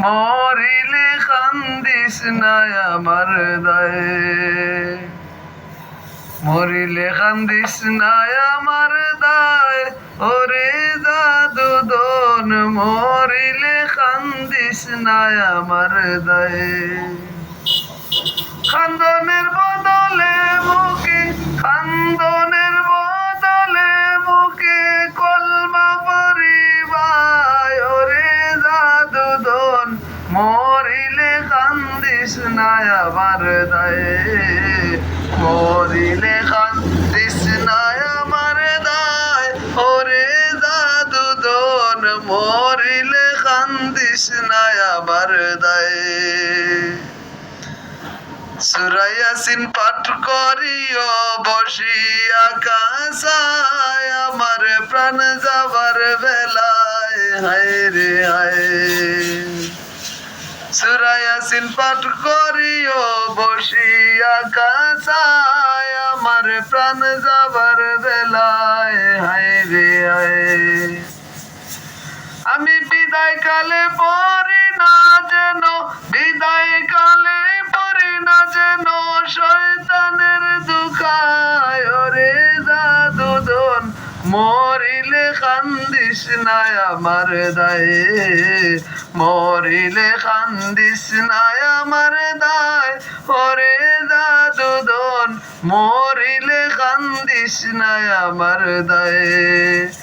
মরিলে কান্দিস না আমার দায়ে মরিলে কান্দিস না আমার দায় ওরে জাদুদন মরিলে কান্দিস না আমার দায়ে খান্দনের বদলে মুখে খান্দনের বদলে মুখে কলমা পরিবায় ওরে জাদুদন মরিলে কান্দিস না আমার দায়ে মরিলে কান্দিস না আমার দায় ওরে জাদুদন মরিলে কান্দিস না আমার দায়ে সূরা ইয়াসিন পাঠ করিও বসিয়া কাসায় আমার প্রাণ যাবার বেলায় হায় রে হায় সূরা ইয়াসিন পাঠ করিও বসিয়া কাসায় আমার প্রাণ যাবার বেলায় হায় রে হায় আমি বিদায় কালে পড়ি না যেন বিদায় কালে পড়ি না যেন শয়তানের দুখায় ওরে জাদুদন মরিলে কান্দিস না আমার দায়ে মরিলে কান্দিস না আমার দায় ওরে জাদুদন মরিলে কান্দিস না আমার দায়ে